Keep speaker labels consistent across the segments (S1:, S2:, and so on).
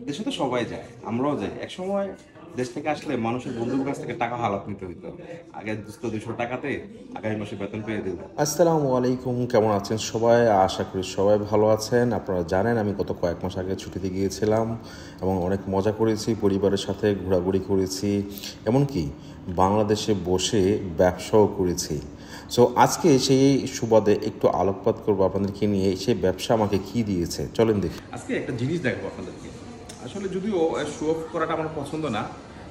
S1: দেশে তো সবাই যায়, আমরাও যাই। একসময় দেশ থেকে আসলে মানুষের বন্ধুর কাছ থেকে টাকা হালাত নিতে হইতো। আগে 200 টাকাতে আগামী মাসে বেতন পেয়ে দিল।
S2: আসসালামু আলাইকুম, কেমন আছেন সবাই? আশা করি সবাই ভালো আছেন। আপনারা জানেন আমি গত কয়েক মাস আগে ছুটিতে গিয়েছিলাম এবং অনেক মজা করেছি, পরিবারের সাথে ঘোরাঘুরি করেছি, এমনকি বাংলাদেশে বসে ব্যবসাও করেছি। সো আজকে সেই সুবাদে একটু আলোকপাত করবো আপনাদেরকে নিয়ে, সেই ব্যবসা আমাকে কী দিয়েছে চলেন দেখি।
S1: আজকে একটা জিনিস দেখাবো আপনাদেরকে। আসলে যদিও শো অফ করাটা আমার পছন্দ না,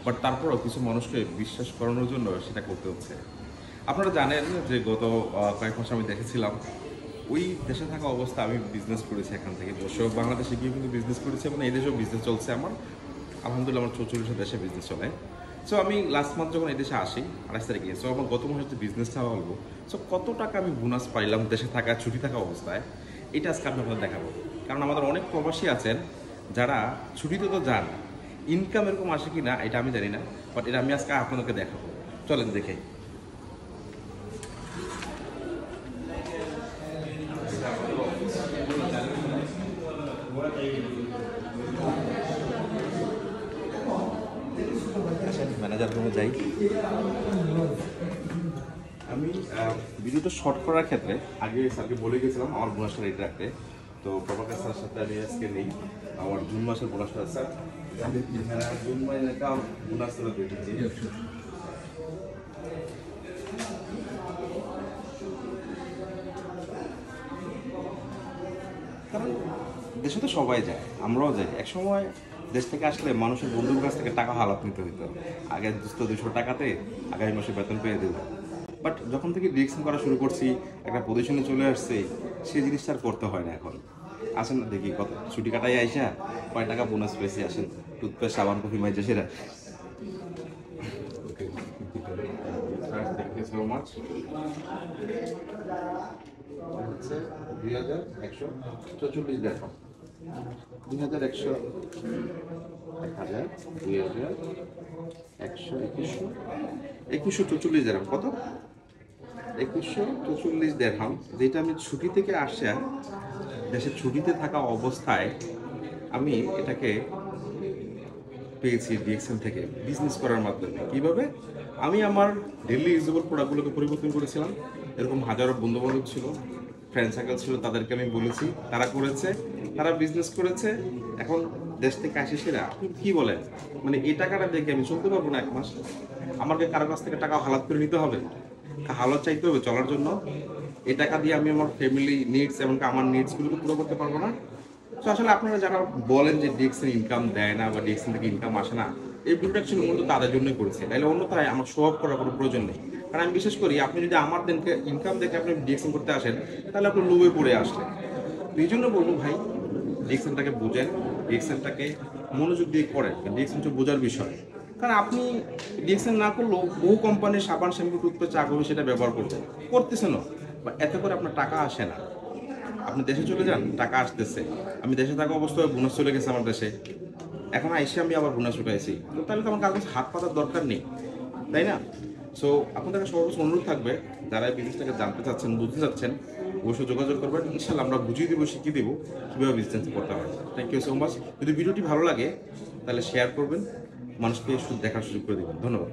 S1: বাট তারপরেও কিছু মানুষকে বিশ্বাস করানোর জন্য সেটা করতে হচ্ছে। আপনারা জানেন যে গত কয়েক মাস আমি দেখেছিলাম, ওই দেশে থাকা অবস্থা আমি বিজনেস করেছি এখান থেকে বসেও, বাংলাদেশে গিয়ে কিন্তু বিজনেস করেছি এবং এই দেশেও বিজনেস চলছে আমার। আলহামদুলিল্লাহ আমার 44 দেশে বিজনেস চলে। সো আমি লাস্ট মান্থ যখন এই দেশে আসি 28 তারিখে, সো আমার গত মাসে যে বিজনেসটা হলো, সো কত টাকা আমি বোনাস পাইলাম দেশে থাকা ছুটি থাকা অবস্থায়, এটা আজকে আমি আপনাদের দেখাবো। কারণ আমাদের অনেক প্রবাসী আছেন যারা ছুটিতে তো যান, ইনকাম এরকম আসে কি না এটা আমি জানি না, বাট এটা আমি আজকে আপনাদেরকে দেখাবো। চলেন দেখে। ম্যানেজার রুমে যাই। আমি ভিডিওটা শর্ট করার ক্ষেত্রে আগে স্যারকে বলে গেছিলাম আমার বোনাসটা রেডি রাখতে। তো প্রভাকর স্যারের সাথে আমি আজকে নেই আমার জুন মাসের বোনাসটা। স্যার জুন মাসের একটা বোনাস পেয়েছি। কারণ দেশে তো সবাই যায়, আমরাও যাই। একসময় দেশ থেকে আসলে মানুষের বন্ধুর কাছ থেকে টাকা হালাত নিতে হইতো। আগে 200 টাকাতে আগামী মাসে বেতন পেয়ে দিল। বাট যখন থেকে ডিরেকশন করা শুরু করছি, একটা পজিশনে চলে আসছে, সেই জিনিসটা আর করতে হয় না এখন। আসেন না দেখি কত ছুটি কাটাই আইসা কয় টাকা বোনাস পেয়েছি। আসেন, টুথপেস্ট সাবান কফি মাইজে সেরা। Thank you so much. হচ্ছে 2144 দেখো, 2100, 1000, 2000, 100, 2144 দেড়হাম। কত? 2144 দেড়হাম, যেটা আমি ছুটি থেকে আসা, দেশের ছুটিতে থাকা অবস্থায় আমি এটাকে পেয়েছি ডিএক্সএল থেকে বিজনেস করার মাধ্যমে। কিভাবে? আমি আমার ডেইলি ইউজেবল প্রোডাক্টগুলোকে পরিবর্তন করেছিলাম। এরকম হাজারো বন্ধুবান্ধব ছিল, ফ্রেন্ড সার্কেল ছিল, তাদেরকে আমি বলেছি, তারা করেছে, তারা বিজনেস করেছে। এখন দেশ থেকে আসে সেরা। আপনি কী বলেন? মানে এই টাকাটা দেখে আমি চলতে পারবো না এক মাস? আমাকে কারো কাছ থেকে টাকা হালাত করে নিতে হবে, হালত চাইতে হবে চলার জন্য। এই টাকা দিয়ে আমি আমার ফ্যামিলি নিডস এবং আমার নিডসগুলোকে পুরো করতে পারবো না। তো আসলে আপনারা যারা বলেন যে ডিএক্সএন ইনকাম দেয় না বা ডিএক্সএন থেকে ইনকাম আসে না, এই ভিডিওটা অ্যাকচুয়ালি মূলত তাদের জন্যই করেছে। তাইলে অন্যথায় আমার শো অফ করার কোনো প্রয়োজন নেই। কারণ আমি বিশেষ করি, আপনি যদি আমার দিনকে ইনকাম দেখে আপনি ডিএক্সএন করতে আসেন, তাহলে আপনি লোভে পড়ে আসলেন। তো এই জন্য বলবো ভাই, ডিএক্সএনটাকে বুঝেন, ডিএক্সএনটাকে মনোযোগ দিয়ে করেন। ডিএক্সএন হচ্ছে বোঝার বিষয়। কারণ আপনি ডিএক্সএন না করলেও বহু কোম্পানির সাবান, শ্যাম্পু, টুথপেস্ট, চা কফি সেটা ব্যবহার করছেন, করতেছেনও, বা এতে করে আপনার টাকা আসে না। আপনি দেশে চলে যান, টাকা আসতেছে। আমি দেশে থাকা অবস্থায় বোনাস চলে গেছে আমার দেশে, এখন আইসে আমি আবার বোনাস উঠাইছি। তো তাহলে তো আমার কারো কাছে হাত পাতার দরকার নেই, তাই না? সো আপনাদের সর্বোচ্চ অনুরোধ থাকবে, যারা এই বিজনেসটাকে জানতে চাচ্ছেন, বুঝতে চাচ্ছেন, অবশ্যই যোগাযোগ করবেন। ইনশাল্লাহ আমরা বুঝিয়ে দেবো, শিখিয়ে দেবো কীভাবে বিজনেস করতে হয়। Thank you so much. যদি ভিডিওটি ভালো লাগে তাহলে শেয়ার করবেন, মানুষকে দেখার সুযোগ করে দেবেন। ধন্যবাদ।